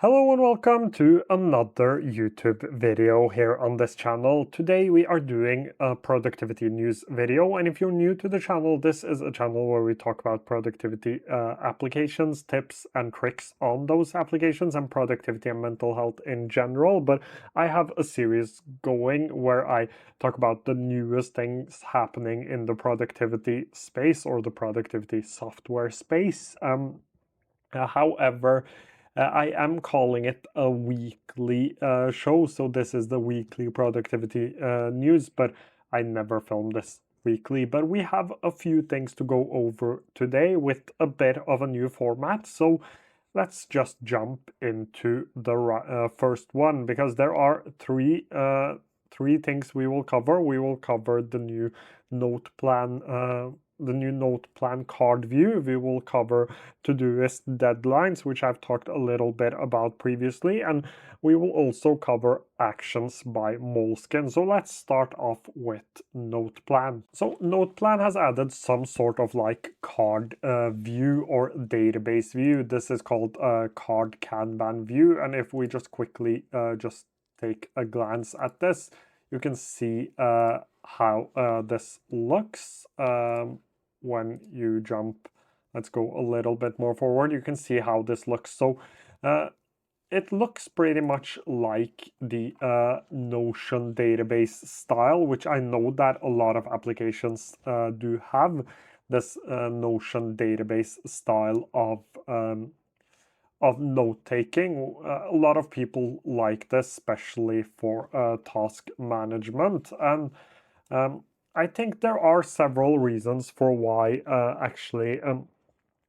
Hello and welcome to another YouTube video here on this channel. Today we are doing a productivity news video, and if you're new to the channel, this is a channel where we talk about productivity applications, tips and tricks on those applications, and productivity and mental health in general. But I have a series going where I talk about the newest things happening in the productivity space or the productivity software space. However, I am calling it a weekly show, so this is the weekly productivity news, but I never film this weekly. But we have a few things to go over today with a bit of a new format, so let's just jump into the first one, because there are three things we will cover. We will cover the new noteplan card view. We will cover todoist deadlines, which I've talked a little bit about previously, and we will also cover actions by Moleskine. So let's start off with noteplan. So noteplan has added some sort of like card view or database view. This is called a card Kanban view, and if we just quickly just take a glance at this, you can see how this looks. When you jump, let's go a little bit more forward, you can see how this looks. So it looks pretty much like the Notion database style, which I know that a lot of applications do have this Notion database style of note-taking. A lot of people like this, especially for task management. And I think there are several reasons for why actually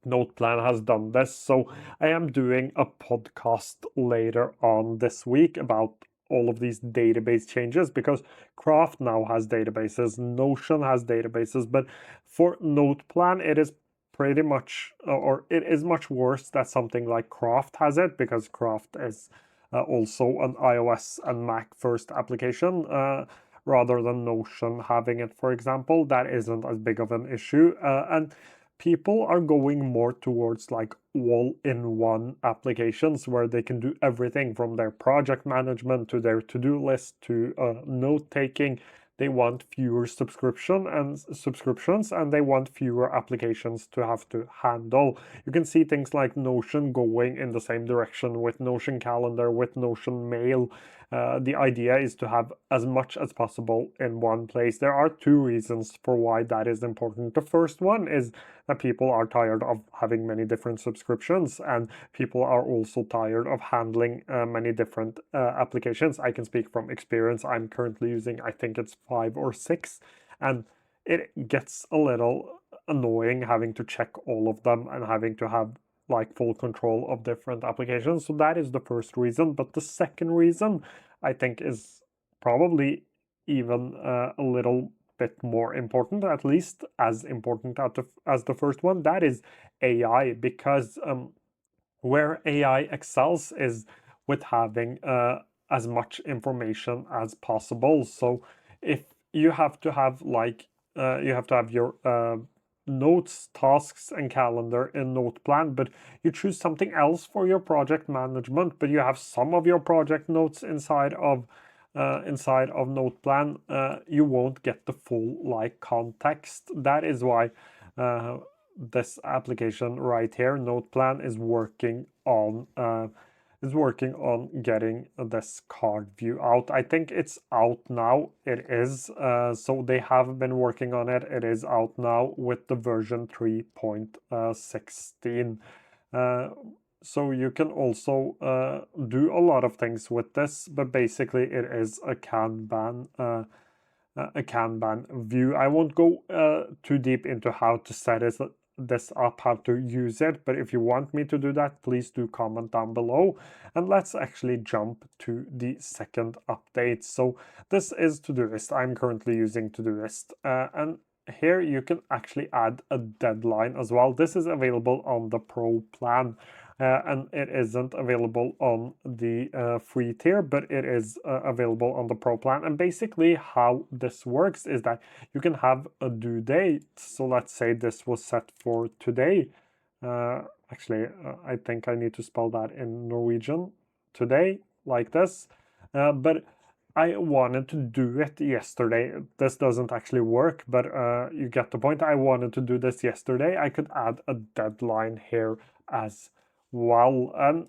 noteplan has done this. So I am doing a podcast later on this week about all of these database changes, because Craft now has databases, Notion has databases, but for noteplan it is pretty much, or it is much worse that something like Craft has it, because Craft is also an iOS and Mac first application, rather than Notion having it, for example. That isn't as big of an issue, and people are going more towards like all-in-one applications where they can do everything from their project management to their to-do list to note-taking. They want fewer subscriptions, and they want fewer applications to have to handle. You can see things like Notion going in the same direction with Notion Calendar, with Notion Mail. The idea is to have as much as possible in one place. There are two reasons for why that is important. The first one is that people are tired of having many different subscriptions, and people are also tired of handling many different applications. I can speak from experience. I'm currently using, I think it's 5 or 6, and it gets a little annoying having to check all of them and having to have like full control of different applications. So that is the first reason. But the second reason, I think, is probably even a little bit more important, at least as important as the first one. That is AI, because where AI excels is with having as much information as possible. So if you have to have like you have to have your notes, tasks, and calendar in noteplan, but you choose something else for your project management, but you have some of your project notes inside of noteplan, you won't get the full like context. That is why this application right here, noteplan, is working on getting this card view out. I think it's out now. It is. So they have been working on it. It is out now with the version 3.16. So you can also do a lot of things with this, but basically it is a Kanban view. I won't go too deep into how to set this up, how to use it, but if you want me to do that, please do comment down below. And let's actually jump to the second update. So this is Todoist. I'm currently using Todoist, and here you can actually add a deadline as well. This is available on the Pro plan, and it isn't available on the free tier, but it is available on the Pro plan. And basically how this works is that you can have a due date. So let's say this was set for today. Actually, I think I need to spell that in Norwegian. today like this, but I wanted to do it yesterday. This doesn't actually work, but you get the point. I wanted to do this yesterday. I could add a deadline here as well. And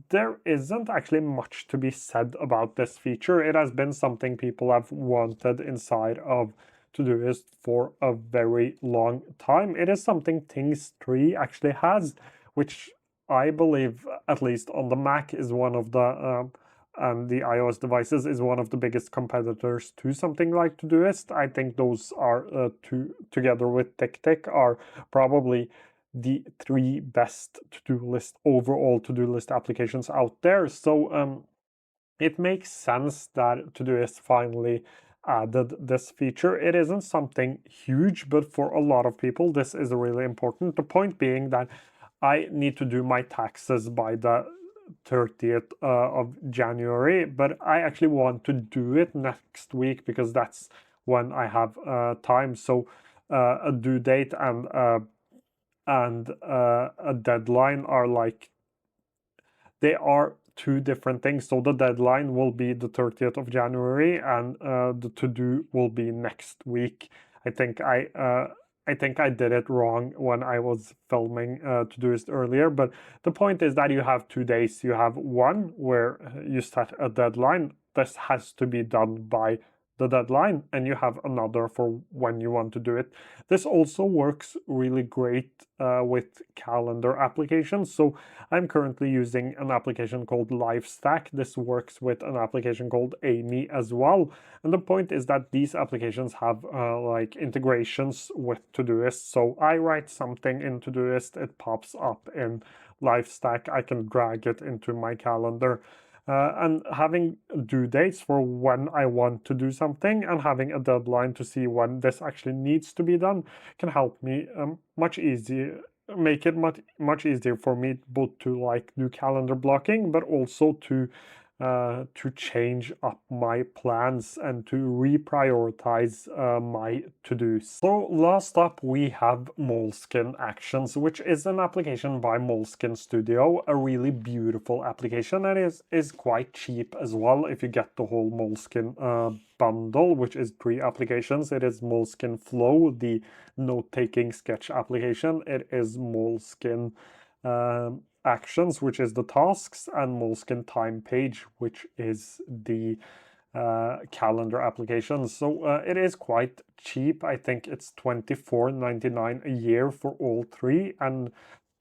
there isn't actually much to be said about this feature. It has been something people have wanted inside of Todoist for a very long time. It is something Things 3 actually has, which I believe, at least on the Mac, is one of the and the iOS devices is one of the biggest competitors to something like Todoist. I think those are together with TickTick are probably the three best overall to-do list applications out there. So it makes sense that Todoist finally added this feature. It isn't something huge, but for a lot of people, this is really important. The point being that I need to do my taxes by the 30th of January, but I actually want to do it next week because that's when I have time. So a due date and a deadline are like, they are two different things. So the deadline will be the 30th of January and the to-do will be next week. I think I did it wrong when I was filming Todoist earlier, but the point is that you have 2 days. You have one where you set a deadline. This has to be done by the deadline, and you have another for when you want to do it. This also works really great with calendar applications. So I'm currently using an application called LifeStack. This works with an application called Amy as well. And the point is that these applications have like integrations with Todoist. So I write something in Todoist, it pops up in LifeStack. I can drag it into my calendar. And having due dates for when I want to do something and having a deadline to see when this actually needs to be done can help me make it much easier for me both to like do calendar blocking, but also to change up my plans and to reprioritize my to-dos. So last up we have Moleskine Actions, which is an application by Moleskine Studio, a really beautiful application, and is quite cheap as well if you get the whole Moleskine bundle, which is 3 applications. It is Moleskine Flow, the note-taking sketch application. It is Moleskine Actions, which is the tasks, and Moleskine Time Page, which is the calendar application. So it is quite cheap. I think it's $24.99 a year for all 3 and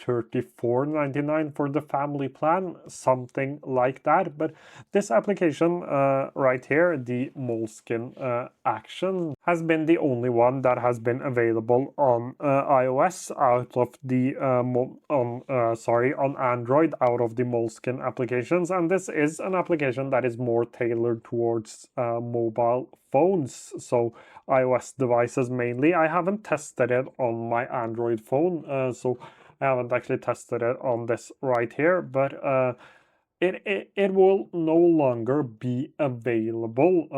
$34.99 for the family plan, something like that. But this application right here, the Moleskine Action, has been the only one that has been available on iOS out of the on Android out of the Moleskine applications. And this is an application that is more tailored towards mobile phones, so iOS devices mainly. I haven't tested it on my Android phone, so I haven't actually tested it on this right here, but it will no longer be available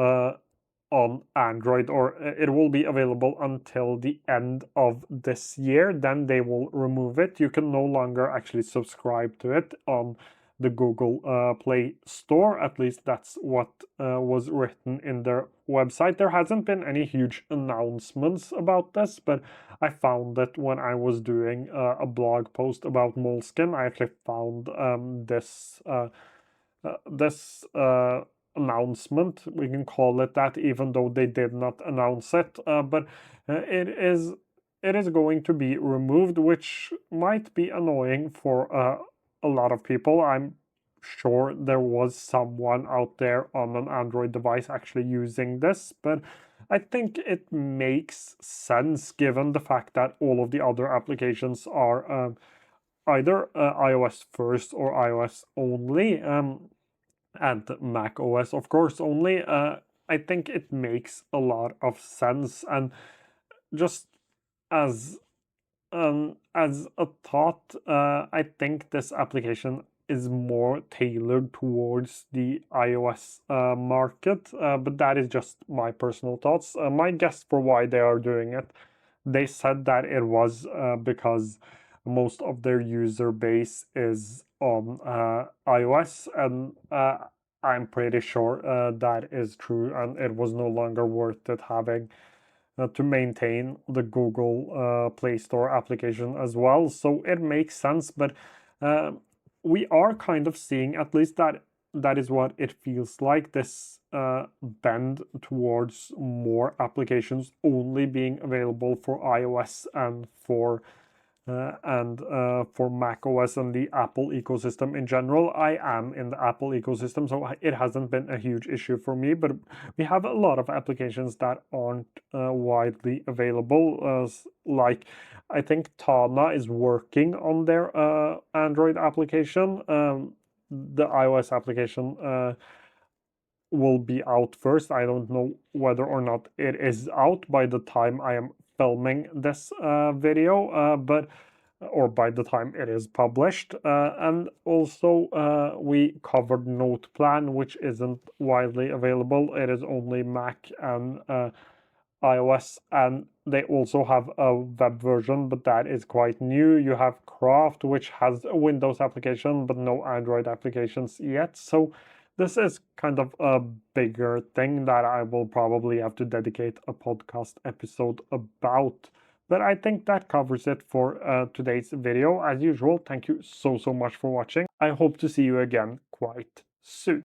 on Android, or it will be available until the end of this year. Then they will remove it. You can no longer actually subscribe to it on the Google Play Store. At least that's what was written in their website. There hasn't been any huge announcements about this, but I found that when I was doing a blog post about Moleskine, I actually found this announcement, we can call it that, even though they did not announce it. But it is going to be removed, which might be annoying for a lot of people. I'm sure there was someone out there on an Android device actually using this, but I think it makes sense given the fact that all of the other applications are either iOS first or iOS only, and Mac OS, of course, only. I think it makes a lot of sense. And just as a thought, I think this application is more tailored towards the iOS market, but that is just my personal thoughts. My guess for why they are doing it, they said that it was because most of their user base is on iOS, and I'm pretty sure that is true, and it was no longer worth it having to maintain the Google Play Store application as well. So it makes sense, but uh, we are kind of seeing, at least that is what it feels like, this bend towards more applications only being available for iOS and for Mac OS and the Apple ecosystem in general. I am in the Apple ecosystem, so it hasn't been a huge issue for me, but we have a lot of applications that aren't widely available. Like, I think Tana is working on their Android application. The iOS application will be out first. I don't know whether or not it is out by the time I am filming this video, but or by the time it is published. And also, we covered noteplan, which isn't widely available. It is only Mac and iOS, and they also have a web version, but that is quite new. You have Craft, which has a Windows application, but no Android applications yet. So this is kind of a bigger thing that I will probably have to dedicate a podcast episode about. But I think that covers it for today's video. As usual, thank you so much for watching. I hope to see you again quite soon.